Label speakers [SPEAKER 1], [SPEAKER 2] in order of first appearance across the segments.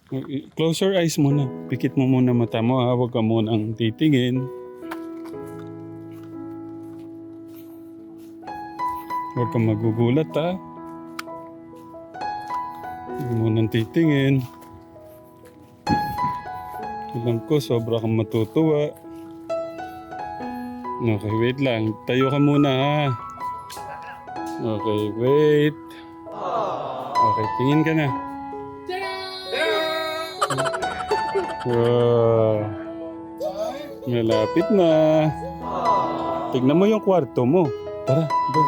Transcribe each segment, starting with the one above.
[SPEAKER 1] Close your eyes muna. Pikit mo muna mata mo ha. Huwag ka munang titingin. Huwag kang magugulat ha. Huwag munang titingin. Alam ko, sobra kang matutuwa. Okay, wait lang. Tayo ka muna ha. Okay, wait. Okay, tingin ka na. Wow. Malapit na. Tignan mo yung kwarto mo. Tara, go.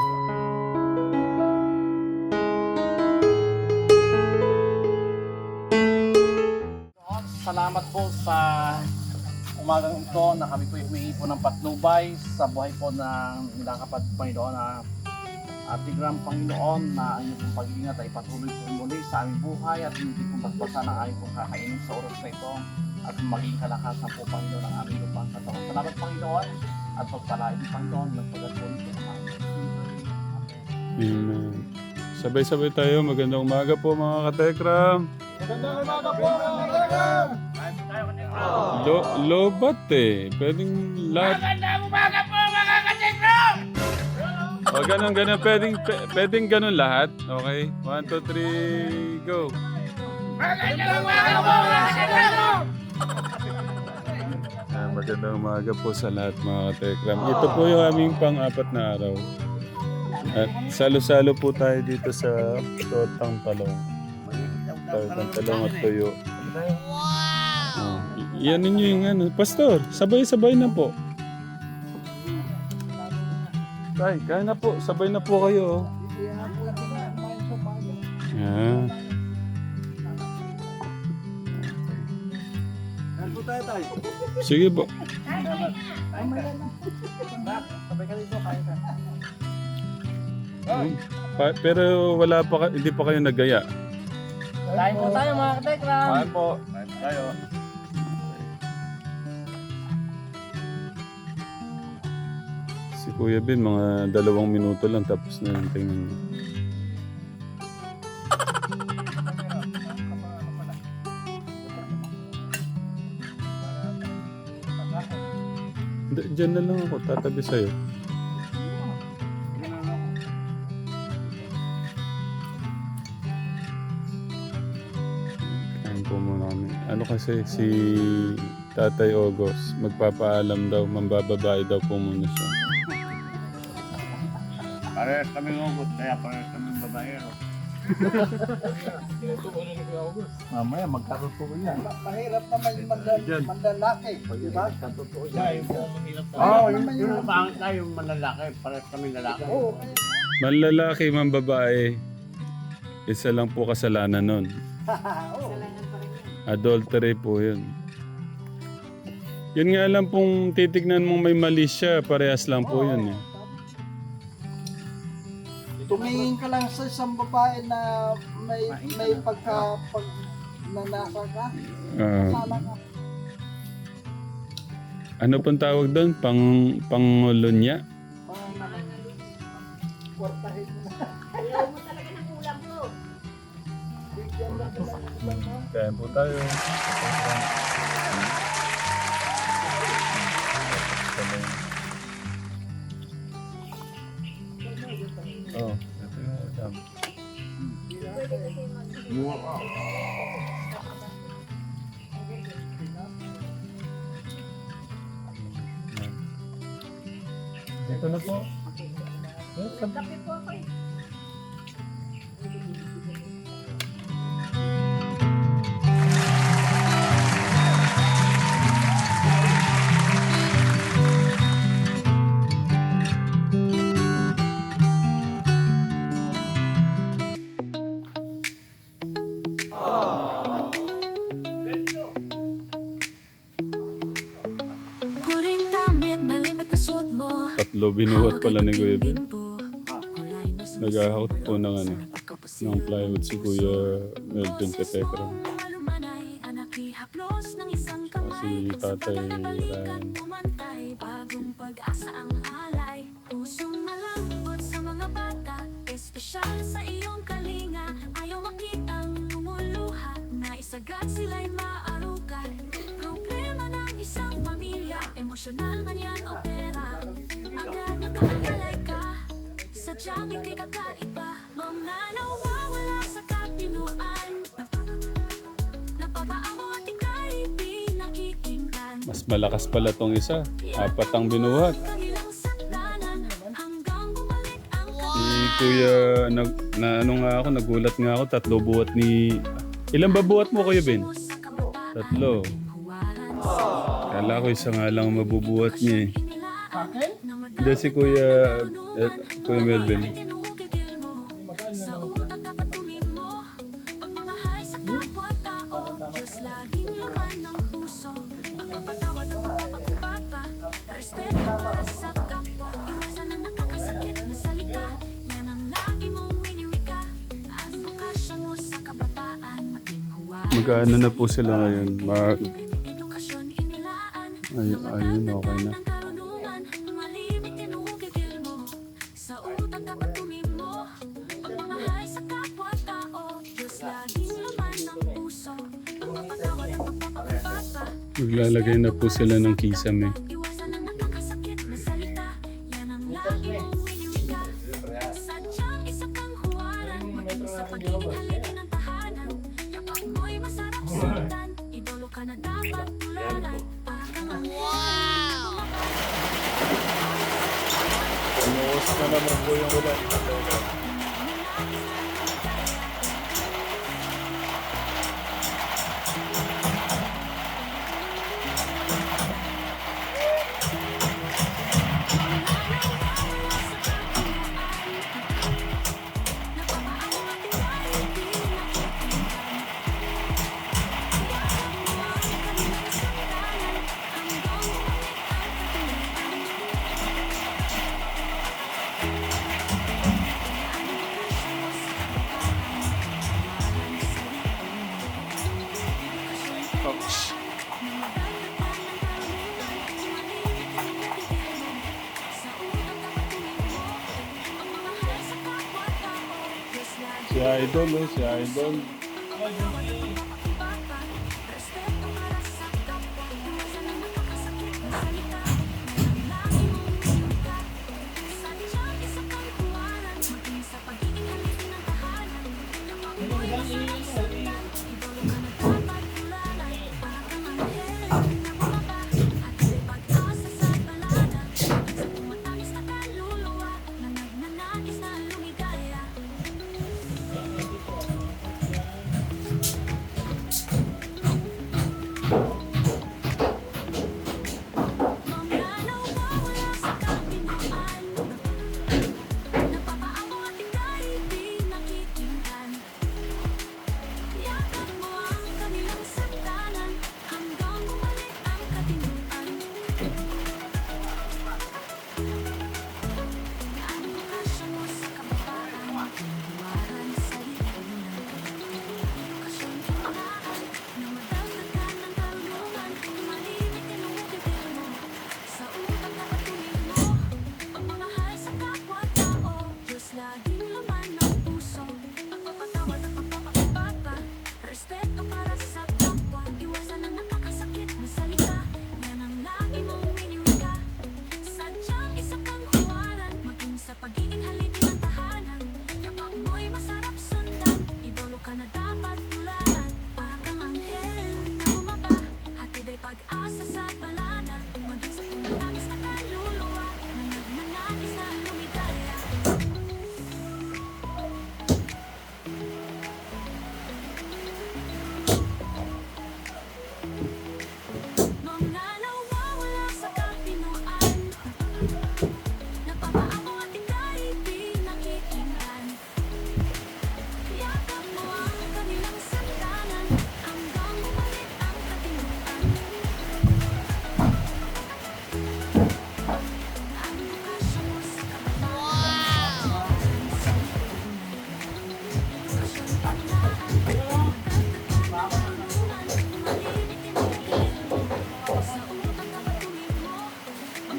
[SPEAKER 2] Salamat po sa umagang ito na kami po humingi po ng patnubay sa buhay po ng nilakapad Panginoon na Atigram Panginoon na ang inyong pag-iingat ay patuloy po muli sa aming buhay at hindi po basbasa ng aming pong kakainin sa oras na ito at maging kalakasan po Panginoon ang aming lupang katawan. Salamat Panginoon at pagpalain Panginoon ng pagkatuloy po ng aming
[SPEAKER 1] Amen. Sabay-sabay tayo. Magandang umaga po mga katekram.
[SPEAKER 2] Magandang umaga po mga katekram!
[SPEAKER 1] Lobat eh. Pwedeng lahat.
[SPEAKER 2] Magandang umaga po mga katekram!
[SPEAKER 1] O ganun. Pwedeng ganun lahat. Okay? 1, 2, 3, go.
[SPEAKER 2] Magandang umaga po mga katekram!
[SPEAKER 1] Magandang umaga po sa lahat mga katekram. Ito po yung aming pang-apat na araw. At salo-salo po tayo dito sa Totang Talong. Totang Talong at Tuyo. Wow! Yan ninyo yung ano. Pastor, sabay-sabay na po. Tay, kaya na po. Sabay na po kayo. Yan. Sige po. Pero wala pa, hindi pa kayo nagaya.
[SPEAKER 2] Kain po tayo mga katekram! Kain po! Kain tayo!
[SPEAKER 1] Si Kuya Ben, mga 2 minuto lang tapos na yung tingin. Diyan na lang ako, tatabi sa'yo. Kain po muna kami. Ano kasi si Tatay Ogos, magpapaalam daw, mambababae daw po muna siya.
[SPEAKER 2] Parehas kami ngugot, kaya parehas kami babae. Mamaya magkaroon po yan.
[SPEAKER 3] Mahirap naman yung manlalaki, di ba?
[SPEAKER 2] Totoo yan. Oo, yung pangit na yung manlalaki, parehas kami lalaki.
[SPEAKER 3] Oo,
[SPEAKER 1] Manlalaki, mambabae, isa lang po kasalanan nun. Adultery po yun. Yun nga lang pong titignan mong may mali siya, parehas lang po yun eh.
[SPEAKER 3] tumingin ka lang sa isang babae na may nanasa ka, sala ka.
[SPEAKER 1] Ano pong tawag doon? Pangulunya?
[SPEAKER 3] Kwartahin mo na.
[SPEAKER 4] Ayaw mo talaga ng ulam ko.
[SPEAKER 3] Bigyan mo sila ng ibang na.
[SPEAKER 1] Kaya po tayo. Oh, ito yung ulam.
[SPEAKER 4] Pwede kasi
[SPEAKER 1] Dito na po.
[SPEAKER 4] kape po ako eh.
[SPEAKER 1] Tatlo binuhat pala ni Kuya Ben. Nag-ahawt po ng ano, ng plywood si Kuya Melvin Katekra. Si Tatay Ryan.
[SPEAKER 5] Bagong pag-asa ang alay, pusong malambot sa mga bata, espesyal sa iyong kalinga, ayaw makitang lumuluha na isaga Hanggat sila'y maarugan. Problema ng isang pamilya, emosyonal man yan o pera. Agad nakakalay ka, sadyang hindi kakaiba. Mga nawawala sa kapinuan, napapaawa at ika'y di nakikinggan.
[SPEAKER 1] Mas malakas pala tong isa. 4 ang binuhat.
[SPEAKER 5] Kanilang sandalan, hanggang bumalik ang
[SPEAKER 1] Si Kuya, ano nga ako, nagulat nga ako, 3 buhat ni... Ilan ba buhat mo, Kuya Ben? 3. Kala ko isa nga lang mabubuhat niya eh.
[SPEAKER 3] Akin?
[SPEAKER 1] Hindi si Kuya Melvin.
[SPEAKER 5] Sa utang dapat tumimo, pagmamahal sa kapwa-tao, Diyos laging laman ng puso. Pagpapatawad at pagpapagpapa, respeto para sa kapwa, iwasan ang nakakasakit na salita. Yan ang lagi mong winiwika, at bukasyon mo sa kabataan, maging huwag.
[SPEAKER 1] Magkano na po sila ngayon?
[SPEAKER 5] Edukasyon inilaan,
[SPEAKER 1] Ayun, okay na.
[SPEAKER 5] ng karunungan, malimit tinugigil mo. Sa utang dapat tumimo, pagmamahal sa kapwa-tao, Diyos laging laman ng puso. Pagpapatawad at pagpapagpapa,
[SPEAKER 1] Maglalagay na po sila ng kisame.
[SPEAKER 5] iwasan ang nakakasakit na salita. Yan ang lagi mong winiwika. Sadyang isa kang huwaran, maging sa pagiging haligi ng tahanan. Kapag mo'y masarap sundan, idolo ka na dapat tularan. Para kang wow!
[SPEAKER 1] Kumusta na naman po yung ulan? Si Idol, si Idol.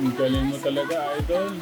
[SPEAKER 1] Ang galing mo talaga, Idol.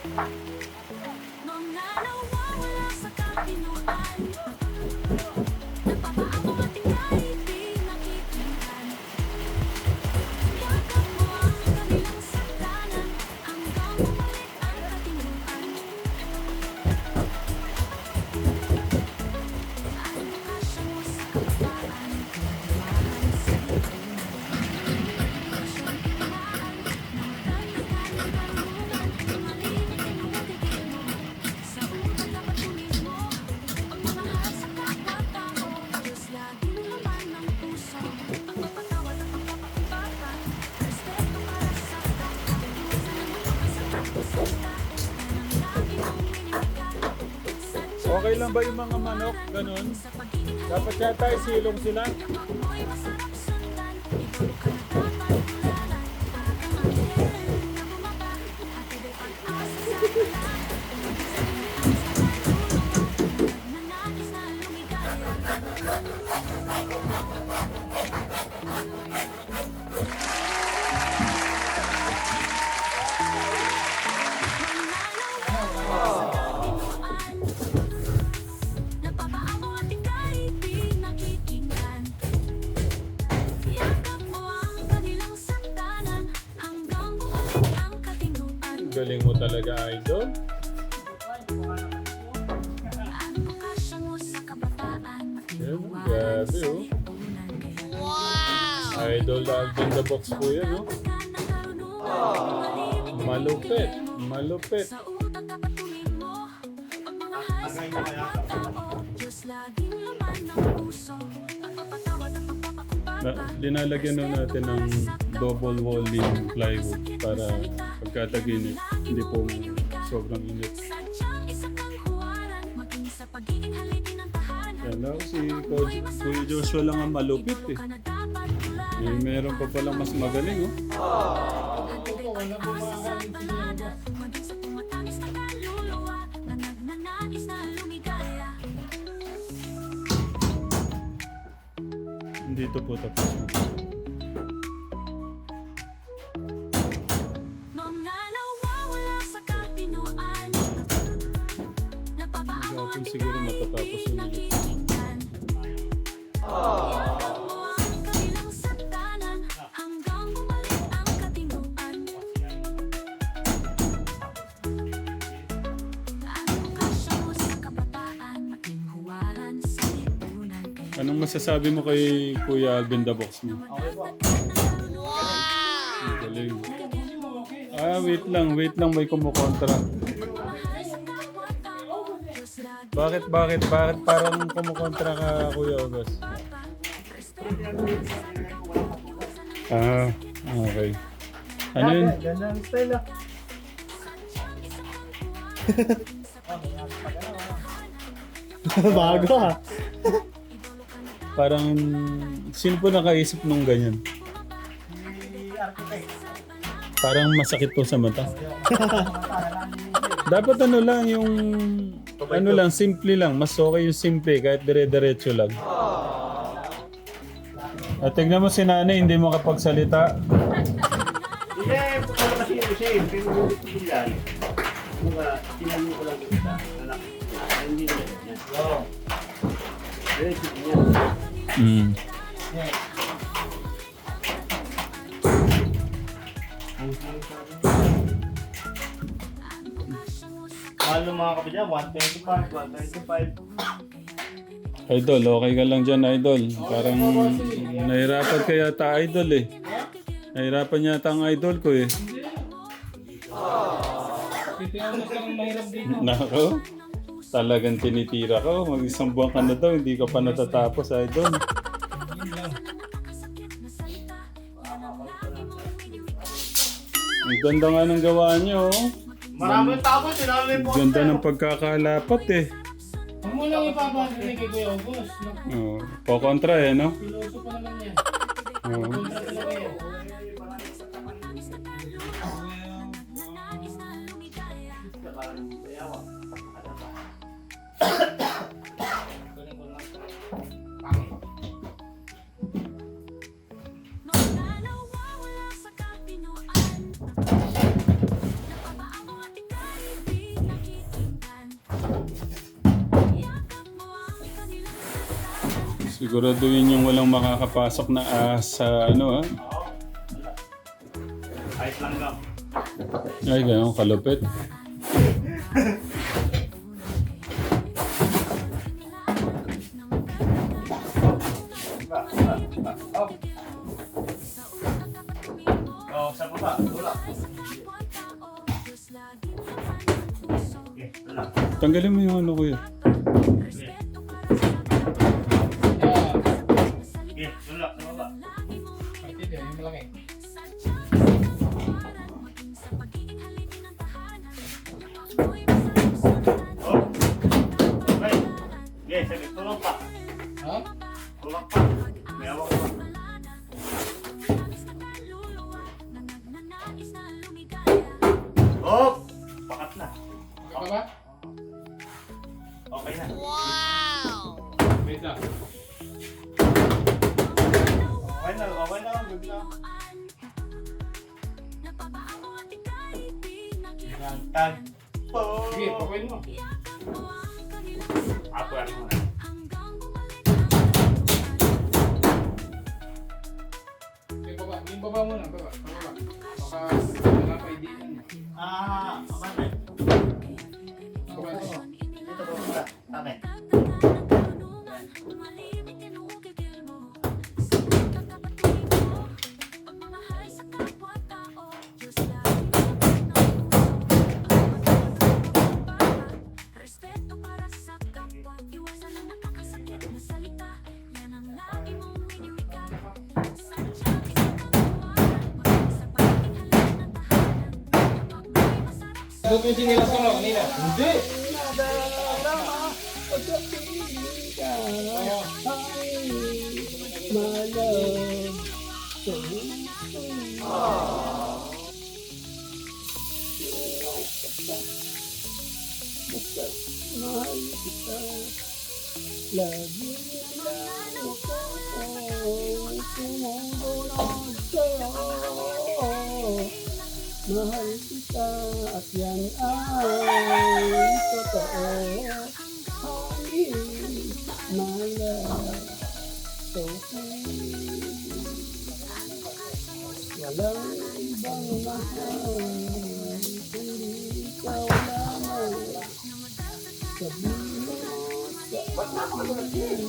[SPEAKER 5] Mga nawawala sa katinoan. Napapaamo ating kahit di nakikinggan. Yakap mo ang kanilang sagdanan hanggang bumalik ang katinguan. Ang kasya mo sa kabataan, mahal sa lipunan. Sa utang na patuloy mo, pagmamahal sa kapwa-tao, Diyos laging laman ng puso. Ang mapatawad at pagpapakubata, respeto para sa kapwa. Iwasan ang magpapasakit o salita, yan ang lagi mong minimigan.
[SPEAKER 1] Okay lang ba yung mga manok? Ganun?
[SPEAKER 5] Sa pagiging
[SPEAKER 1] Dapat yata isilong sila.
[SPEAKER 5] mo'y masarap sundan. Ikaw ka na dapat tularan. Para kang anghel na bumaba. Hatid ay pag-asa sa lahat. Nagnanais na lumigaya. Napapaamo ating kahit di nakikinggan. Yakap mo ang kanilang sandanan hanggang bumalik ang katinguan.
[SPEAKER 1] Galing mo talaga, idol.
[SPEAKER 5] Ang kasya mo sa kabataan,
[SPEAKER 1] Yan, grabe oh. Idol Alvin the Box po yan, no? Malupit. Malupit.
[SPEAKER 5] Sa utak dapat tumingin mo, pagmamahal sa kapwa-tao, Diyos laging laman ng puso. Ang papatawad at pagpapakumbaba.
[SPEAKER 1] Linalagyan na natin ng double walling plywood para pagkataginit, hindi po sobrang init.
[SPEAKER 5] Sadyang isa kang huwaran, maging sa pagiging haligi ng tahanan.
[SPEAKER 1] Yan ako, si Kuya Joshua lang ang malupit eh.
[SPEAKER 5] Ka na dapat tularan.
[SPEAKER 1] Eh, meron pa palang mas magaling oh.
[SPEAKER 5] Hatid ay pag-asa sa balada, maging sa tumatamis na kaluluwa, na nagnanais na lumigaya.
[SPEAKER 1] Dito po tapos.
[SPEAKER 5] Mga nawawala sa katinoan. Napapaamo
[SPEAKER 1] Gapon
[SPEAKER 5] ating
[SPEAKER 1] siguro
[SPEAKER 5] kahit
[SPEAKER 1] matatapos
[SPEAKER 5] di
[SPEAKER 1] yun ulit.
[SPEAKER 5] nakikinggan. Yakap mo ang kanilang sagdanan hanggang bumalik ang katinguan. Ang kasya mo sa kabataan, maging huwaran sa lipunan. Kaya
[SPEAKER 1] Anong masasabi mo kay Kuya Alvin the Box mo? Ang galing. Wait lang, may kumukontra. Bakit parang kumukontra ka, Kuya August? Okay. Ano yun?
[SPEAKER 3] Ganda ang style ah. Bago ah.
[SPEAKER 1] Parang, sino po nakaisip nung ganyan? Parang masakit po sa mata. Dapat ano lang, yung... Ano lang, simple lang. Mas okay yung simple, kahit dire-diretso lang. At tignan mo si nanay, hindi mo kapagsalita.
[SPEAKER 6] Hindi, pagkala kasi yung same, pero hindi ko yan. Mga tinanong ko lang kita, anak, hindi na yan. Oo. Pero sige yan. Mahal ng mga kapatid, 125.
[SPEAKER 1] Idol, okay ka lang dyan, Idol. Parang nahirapan ka yata, Idol eh. Nahirapan yata ang Idol ko eh. Nako, talagang tinitira ko. Mag-isang buwan ka na daw, hindi ka pa natatapos, Idol. Ang ganda nga ng gawa niyo, oh.
[SPEAKER 6] Maraming tapos, sinali po.
[SPEAKER 1] Ganda ng pagkakalapat eh.
[SPEAKER 7] Huwag mo lang ipapasok kay Kuya August.
[SPEAKER 1] Oh, po-kontra eh, no?
[SPEAKER 7] Piloso pa naman yan.
[SPEAKER 1] Oh.
[SPEAKER 7] Kontra talaga yan.
[SPEAKER 1] Siguraduhin yung walang makakapasok na sa ano
[SPEAKER 6] Ayos lang lang.
[SPEAKER 1] Ay, ganyan, kalupit.
[SPEAKER 6] Oh, sa baba. Tulak. Okay, tulak.
[SPEAKER 1] Tanggalin mo yung ano kuya.
[SPEAKER 6] Okay, tulak sa baba.
[SPEAKER 7] Pagtid yun, yung malaki.
[SPEAKER 6] Oh. Okay. Okay, sige, tulak pa.
[SPEAKER 7] Ha?
[SPEAKER 6] Tulak pa. May awak pa. Oh! Pakat na.
[SPEAKER 7] Okay pa ba?
[SPEAKER 6] Okay na.
[SPEAKER 7] Wait lang.
[SPEAKER 6] Okay na, okay na. Good na. Tag. Po.
[SPEAKER 7] Sige, pakuin mo.
[SPEAKER 6] Ako yan muna.
[SPEAKER 7] Sige, baba. Yung baba muna, baba. Baba. Baka wala pa idiin.
[SPEAKER 6] Okay.
[SPEAKER 7] Baba ito.
[SPEAKER 6] Dito po muna. Okay.
[SPEAKER 5] Respeto para sa kapwa, iwasan ang nakakasakit na salita. Yan ang lagi mong winiwika. Sadyang isang kagawaran, maging sa pagtinghalan ng tahanan. Kapag may masarap sa
[SPEAKER 7] Ito yung sinilas ko no, kanina. Hindi!
[SPEAKER 3] Mahal kita, lagi lang ako, sumusunod sa'yo. Mahal kita at yan ay totoo. Honey, my love, so sweet. Walang ibang mahal, kundi ikaw lamang. Sabihin mo sa akin, ako lang marino.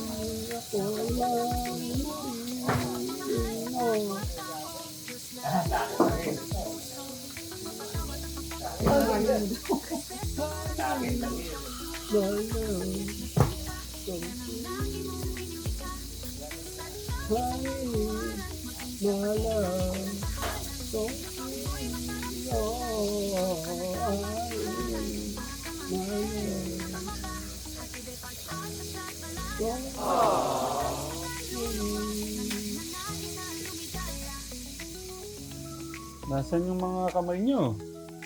[SPEAKER 1] Nasaan yung mga kamay nyo?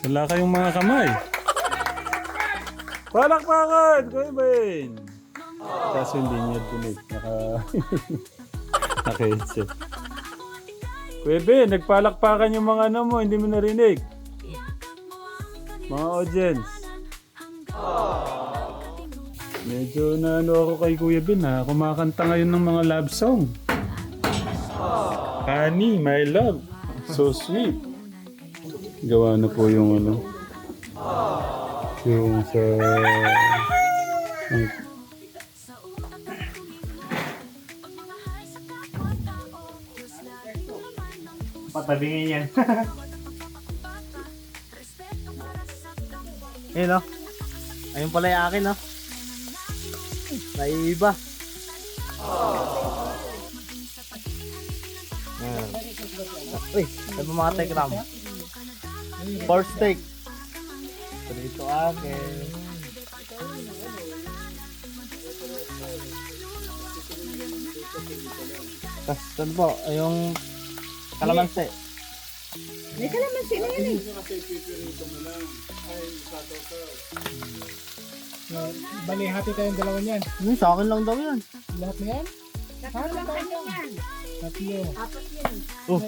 [SPEAKER 1] Wala kayong mga kamay. Palakpakan! Kuya Ben! Kaso hindi niya tunig. Naka-headset. Kuya Ben, nagpalakpakan yung mga ano mo, hindi mo narinig. Mga audience. Medyo na ano ako kay Kuya Ben ha. Kumakanta ngayon ng mga love song. Honey, my love. So sweet. Gawa na po yung ano. Yung sa...
[SPEAKER 6] Patabingin yan. Ayun o. Ayun pala yung akin o. Naiiba. Uy, ano ba mga tekram? Pork steak. So dito akin. Tapos ano po, yung kalamansi.
[SPEAKER 4] May kalamansi na yan eh.
[SPEAKER 7] Bali, hati tayong dalawa niyan.
[SPEAKER 6] Sa akin lang daw yan.
[SPEAKER 7] Lahat na yan?
[SPEAKER 4] Tatlo lang kanya yan.
[SPEAKER 7] Tatlo.
[SPEAKER 4] Apat yan.
[SPEAKER 6] Oh.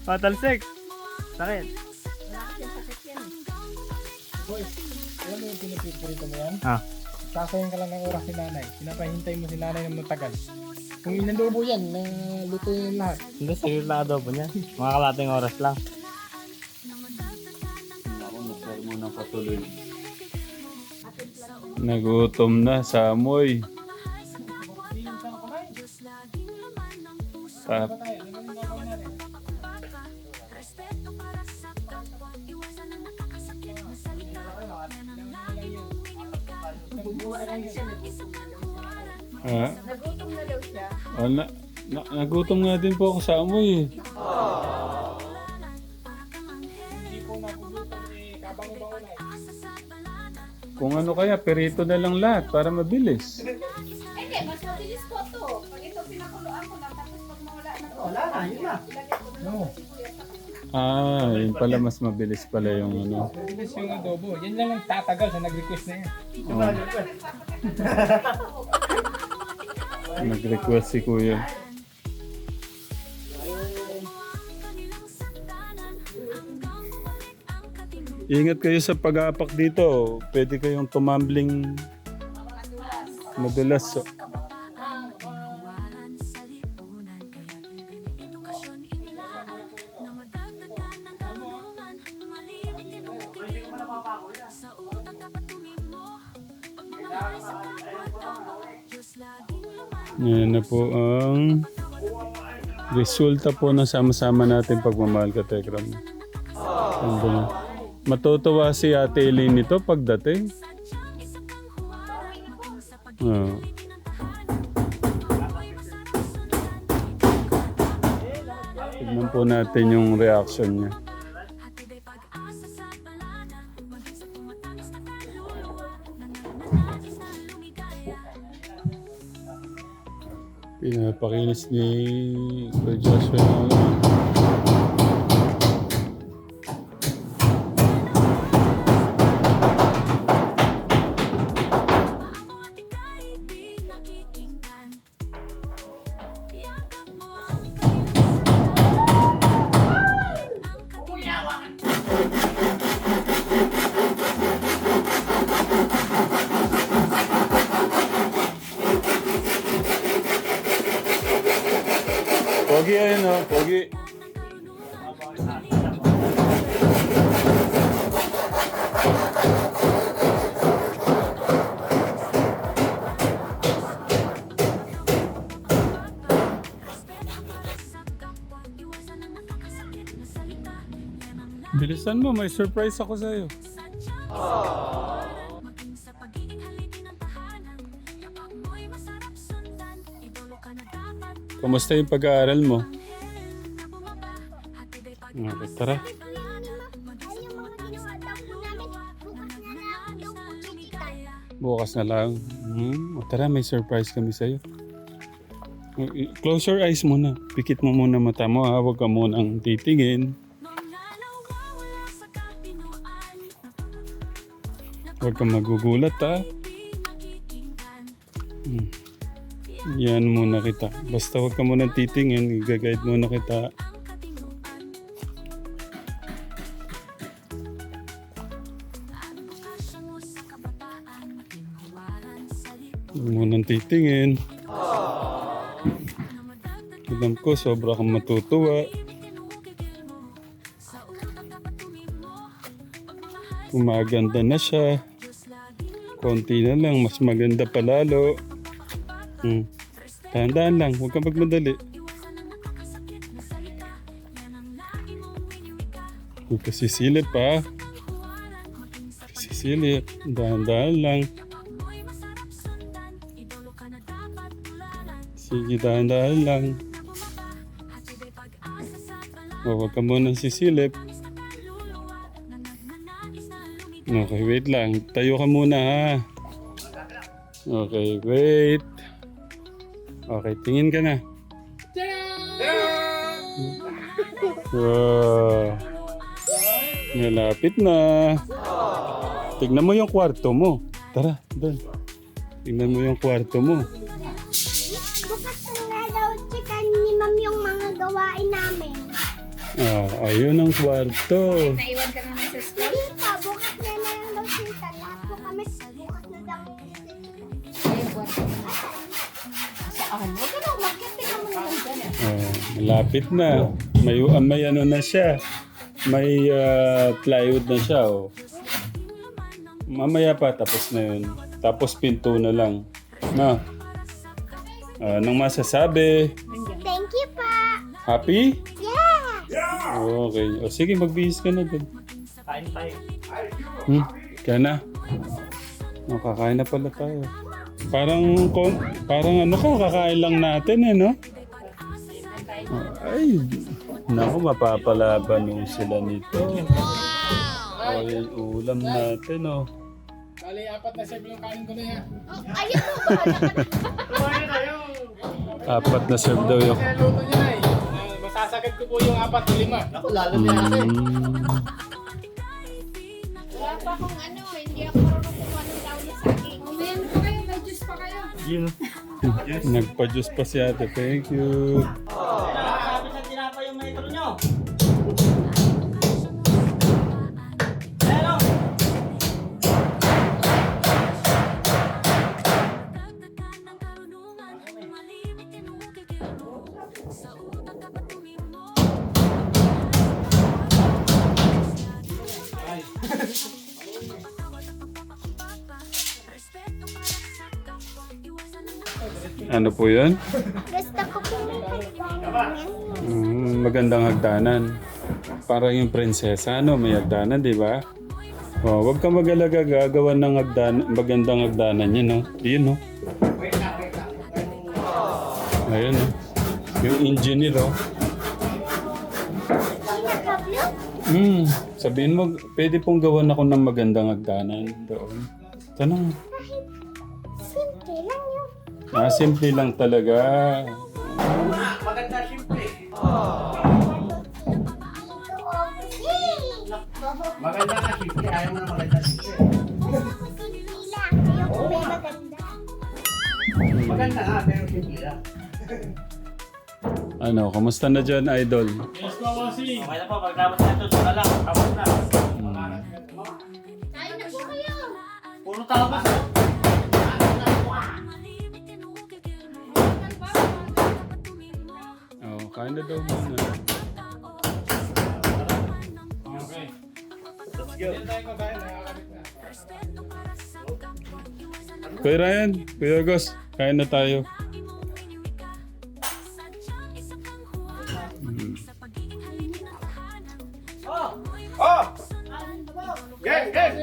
[SPEAKER 6] Matalsik. Sakit.
[SPEAKER 4] Wala kasing sakit yan eh.
[SPEAKER 7] Boys, alam mo yung pinapiprito mo yan?
[SPEAKER 6] Ah.
[SPEAKER 7] sasayang ka lang ng oras si nanay. Pinapahintay mo si nanay ng matagal. Kung inadobo yan, luto yan lahat.
[SPEAKER 8] Hindi, saglit lang adobo niya. Mga kalating oras lang.
[SPEAKER 1] Ako, masaya mo na patuloy. Nagutom na sa amoy. Tap. Ha?
[SPEAKER 4] Nagutom na daw siya.
[SPEAKER 1] Oh, nagutom nga din po ako sa amoy eh.
[SPEAKER 7] Hindi po nagugutom ni kabango-bango na
[SPEAKER 1] Kung ano kaya, perito na lang lahat para mabilis.
[SPEAKER 4] Hindi, mas mabilis po to. Pag ito pinakuluan ko lang, tapos pag mawala na to.
[SPEAKER 3] Wala na, yun na.
[SPEAKER 7] No.
[SPEAKER 1] Ah, yun pala mas mabilis pala yung ano.
[SPEAKER 7] Mabilis yung adobo. Yan lang ang tatagal sa nag-request na yan.
[SPEAKER 1] Oh. Nag-request si Kuya. Ingat kayo sa pag-aapak dito. Pwede kayong tumambling madulas. Yan na po ang resulta po ng sama-sama natin pagmamahal ka, Tekram. Matutuwa si Ate Eileen nito pagdating. Oh. Tignan po natin yung reaction niya. Pinapakinis ni Kuya Joshua ng Pogi ayun o, Pogi. Bilisan mo, may surprise ako sa'yo. Kumusta yung pag-aaral mo? Okay, tara. Bukas na lang. O, tara, may surprise kami sa'yo. Close your eyes muna. Pikit mo muna mata mo ha. Huwag ka munang titingin. Huwag kang magugulat ha. Yan muna kita. Basta huwag ka munang titingin. I-guide muna kita. Huwag munang titingin. Alam ko, sobra kang matutuwa. Kumaganda na siya. Konti na lang, mas maganda palalo. Tandaan lang, huwag kang magmadali. Huwag ka sisilip ha. Sisilip, dahan-dahan lang. Sige, dahan-dahan lang. Huwag ka munang sisilip. Okay, wait lang. Tayo ka muna ha. Okay, wait. Okay, tingin ka na. Wow. Malapit na. Tignan mo yung kwarto mo. Tara, doon. Tignan mo yung kwarto mo.
[SPEAKER 9] Bukas na daw chika ni Ma'am yung mga gawain namin.
[SPEAKER 1] Ayun ang kwarto.
[SPEAKER 4] Naiwan ka naman sa school?
[SPEAKER 9] Hindi pa, bukas na lang daw chika. Lahat po kami bukas na daw
[SPEAKER 4] Saan? Huwag ka na umakit. Tingnan mo naman dyan eh.
[SPEAKER 1] Malapit na. May ano na siya. May plywood na siya. Oh. Mamaya pa, tapos na yun. Tapos pinto na lang. Na. Anong masasabi?
[SPEAKER 9] Thank you pa.
[SPEAKER 1] Happy?
[SPEAKER 9] Yeah!
[SPEAKER 1] Okay. O sige, magbihis ka na dun.
[SPEAKER 8] Kain tayo.
[SPEAKER 1] Kaya na. Kakain na pala tayo. Parang ano ka, kakain lang natin eh, no? Ay, naku, mapapalaban nung sila nito. Ay, ulam natin, oh.
[SPEAKER 7] Bali, 4 na serve yung kanin ko na yan.
[SPEAKER 4] Ayun po ba?
[SPEAKER 1] 4 na serve daw yung...
[SPEAKER 7] Kaya luto niya na eh. Masasagad ko po yung 4 o 5.
[SPEAKER 6] Ako, lalo na yan.
[SPEAKER 4] Wala pa akong ano, hindi ako marunong kung anong tawag niya sa akin. Umayan po kayo, may juice pa kayo.
[SPEAKER 8] Yun.
[SPEAKER 1] Nagpa-juice pa si ate. Thank you.
[SPEAKER 8] Sabi sa tinapa yung metro nyo.
[SPEAKER 5] Dagdagan ng karunungan, malimit tinukikil mo. Sa utak ka patuloy mo. Respeto para sa kapwa, iwasan ang
[SPEAKER 1] Ano po yun?
[SPEAKER 9] Gusto ko po may pagkain.
[SPEAKER 1] Magandang hagdanan. Para yung prinsesa, no? May hagdanan, di ba? Oh, wag ka mag-alaga, gagawa ng magandang hagdanan yun, no? Yun, no? Ayun, no? Yung engineer, oh. Sabihin mo, pwede pong gawan ako ng magandang hagdanan doon. Tanong.
[SPEAKER 9] Simple lang yun.
[SPEAKER 1] Simple lang talaga.
[SPEAKER 6] Maganda, simple. Maganda ka, simple. Ayaw mo na maganda, simple.
[SPEAKER 9] Simple lang. Ayoko may maganda.
[SPEAKER 6] Maganda nga, pero simple lang.
[SPEAKER 1] Ano, kamusta na dyan, idol?
[SPEAKER 7] Yes po, Bossy.
[SPEAKER 8] Okay na po, pagkabot na ito, saka lang. Tapos na.
[SPEAKER 4] Kain na po kayo.
[SPEAKER 8] Puro tapos.
[SPEAKER 1] Oh, kain na daw muna.
[SPEAKER 7] Okay. Hindi tayo kakain, nakakabit na.
[SPEAKER 1] Kuya Ryan, Kuya Gus, kain na tayo.
[SPEAKER 6] Yes, yes!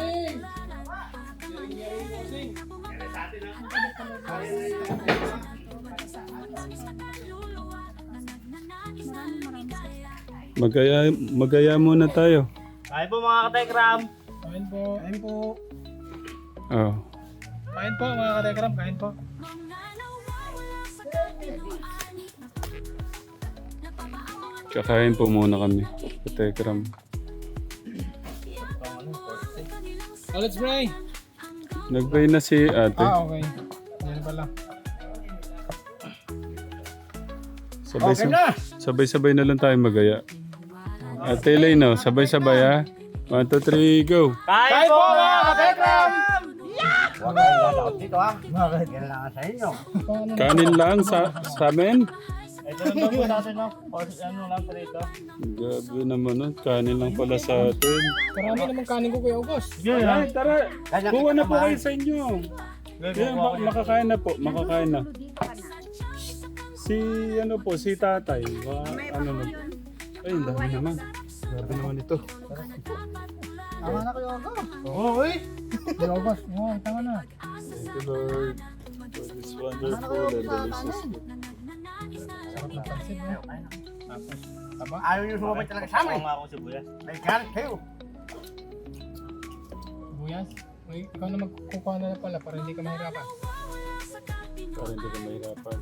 [SPEAKER 1] Magaya muna tayo.
[SPEAKER 8] Kain po mga katekram.
[SPEAKER 7] Kain po. Kain po.
[SPEAKER 1] Oh.
[SPEAKER 7] Kain po, mga katekram. Kain po.
[SPEAKER 1] Kakain po muna kami. Katekram.
[SPEAKER 7] Oh, let's pray.
[SPEAKER 1] Nag-pray na si ate.
[SPEAKER 7] Okay. Yan pala.
[SPEAKER 1] Sabay-sabay na lang tayo magaya. Ate Elena, sabay-sabay ha. 1, 2, 3, go!
[SPEAKER 8] Kain po mga katekram!
[SPEAKER 6] Huwag kayong lalaot dito ha. Kailangan sa inyo.
[SPEAKER 1] Kanin lang sa amin.
[SPEAKER 8] Ito lang daw po natin, no? O ano lang pa dito.
[SPEAKER 1] Gabi naman nun. Kanin lang pala sa atin.
[SPEAKER 7] Karami naman kanin ko, Kuya August.
[SPEAKER 1] Ay, tara. Kuha na po kayo sa inyo. Yan, makakain na po. Makakain na. Si ano po, si tatay. Ano na. Ay, ang dami naman. Grabe naman ito.
[SPEAKER 3] Tama na kayo ako.
[SPEAKER 7] Oo, eh. Kuya August, oo, tama na.
[SPEAKER 1] Thank you, Lord. For this wonderful and delicious food.
[SPEAKER 7] Sarap na pansit, no? Tama?
[SPEAKER 6] Ayaw nyo sumabay talaga sa
[SPEAKER 8] Ako
[SPEAKER 6] amin.
[SPEAKER 8] nga ako sibuyas.
[SPEAKER 6] May galit kayo.
[SPEAKER 7] Buyas. Uy, ikaw na magkukuha na pala para hindi ka mahirapan.
[SPEAKER 1] Para hindi ka mahirapan.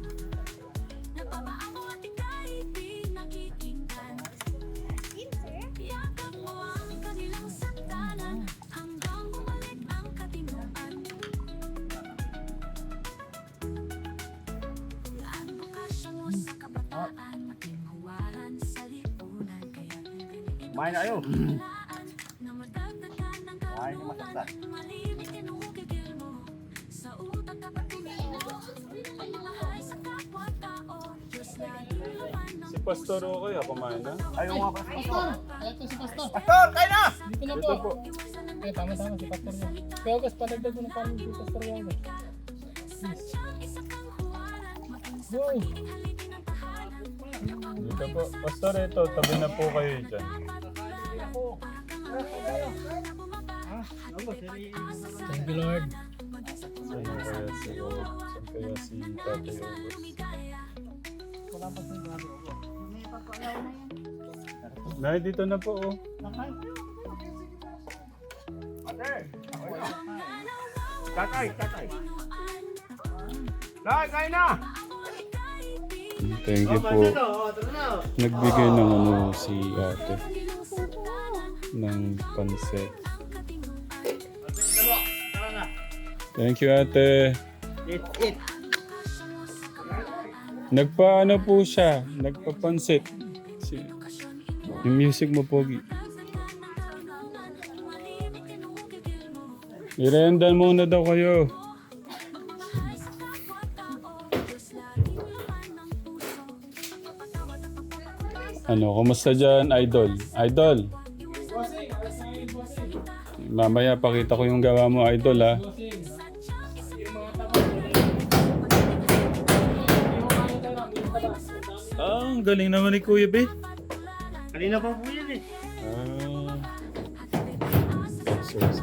[SPEAKER 6] Kumain na kayo. Kumain na masaktan.
[SPEAKER 5] Sa utak ka patuloy mo.
[SPEAKER 1] Pastor okay, kumain na.
[SPEAKER 6] Ayaw nga pa.
[SPEAKER 7] Ito si Pastor.
[SPEAKER 6] Pastor, kayo na!
[SPEAKER 7] Dito na
[SPEAKER 1] Ito
[SPEAKER 7] po.
[SPEAKER 1] po.
[SPEAKER 7] Eh, tama-tama si Pastor niya. Kaya August, padagdag mo na kami si Pastor August. Go!
[SPEAKER 1] Dito po. Pastor, ito. Tabi na po kayo dyan.
[SPEAKER 7] Thank you, Lord.
[SPEAKER 1] Saan kaya si Tatay August? Nay, dito na po oh.
[SPEAKER 6] Tatay. Tay, kayo na!
[SPEAKER 1] Thank you po. Nagbigay ng ano si ate. Ng pansit. Thank you ate.
[SPEAKER 6] It.
[SPEAKER 1] Nagpaano po siya, nagpapansit. Yung music mo, Pogi. Irendan muna daw kayo. Ano, kumusta dyan, Idol? Idol! Mamaya pakita ko yung gawa mo, Idol, ha? Ang galing naman ni Kuya B.
[SPEAKER 6] Kanina pa po yan eh.
[SPEAKER 1] Exercise.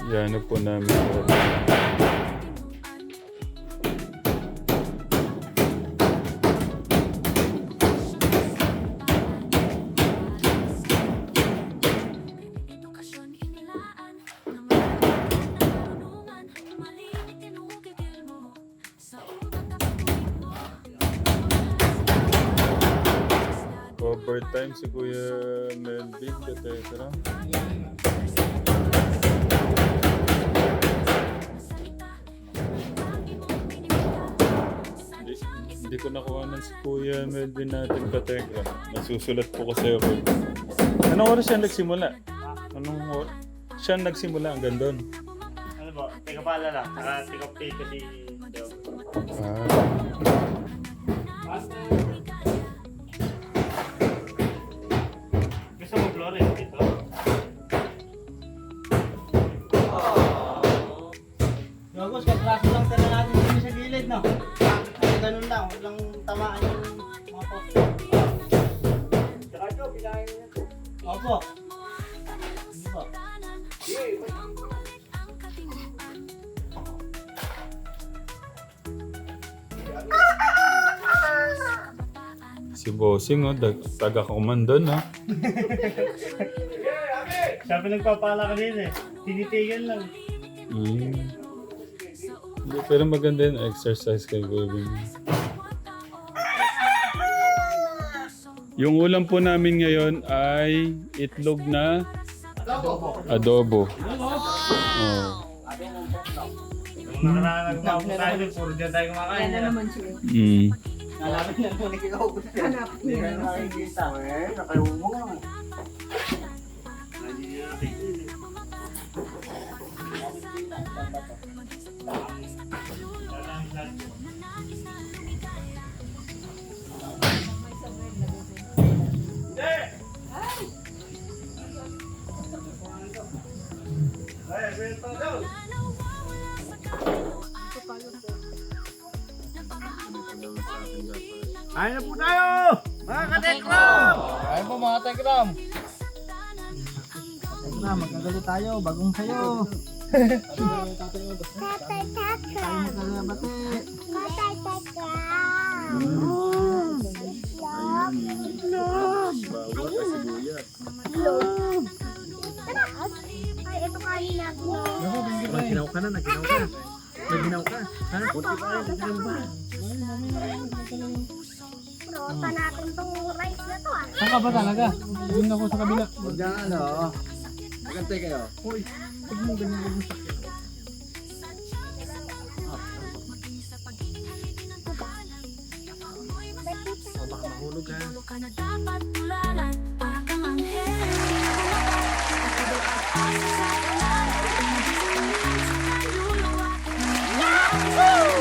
[SPEAKER 1] Yan na po namin.
[SPEAKER 5] Edukasyon inilaan na marunungan, maliit tinugigil mo sa utak at tuwing mo.
[SPEAKER 1] Overtime si Kuya Melvin, Katekra. Hindi ko nakuha ng si Kuya Melvin natin, Katekra. Nasusulat po kasi ako. Anong oras siya nagsimula? Siya nagsimula hanggang doon?
[SPEAKER 8] Ano po? Teka pala lang. Saka take off pay kasi gusto mo Flores dito?
[SPEAKER 3] Gagos, katraso lang tala natin dito sa gilid, no? Ay, ganun lang, walang tamaan yung mga poste.
[SPEAKER 6] Saka ito, pinahin niya ito.
[SPEAKER 3] Opo. Hindi po.
[SPEAKER 1] Si Bossing, oh, taga-komando na.
[SPEAKER 8] Sabi nagpapala kanina eh. Tinitigan lang.
[SPEAKER 1] Pero maganda yung exercise kay baby. Yung ulam po namin ngayon ay itlog na adobo. Oh.
[SPEAKER 8] Nakaraan nagpapo tayo. Puro dyan tayo kumakain.
[SPEAKER 3] Nalaman na naman ikaw. Hindi ka na makikita.
[SPEAKER 6] Nakayo mo nga. Hindi niya nakikita. Kain na po tayo! Mga katekram!
[SPEAKER 7] Ayun po mga Tekram.
[SPEAKER 3] Na, magkagalo tayo, bagong sayo.
[SPEAKER 9] Tatay Taka.
[SPEAKER 3] Tayo magkalabate.
[SPEAKER 9] Tatay Taka.
[SPEAKER 1] Bawat at sibuyas.
[SPEAKER 9] Ay, ito kanin natin.
[SPEAKER 6] Naginaw ka na. Naginaw ka. Ha? Kunti pa rin, naginaw ba?
[SPEAKER 9] Prota natin tong rice na to ah.
[SPEAKER 7] Saan ka ba talaga? Doon ako sa kabila.
[SPEAKER 3] Huwag na ano.
[SPEAKER 2] Magantay kayo.
[SPEAKER 3] Uy, huwag mo ganyan, huwag mo sakyan. Oh, baka mahulog ha.
[SPEAKER 5] Tulog ka na dapat tularan. Para kang anghel. Nakabot at asa sa kalan. Nagising sa kaluluwa. Yahoo!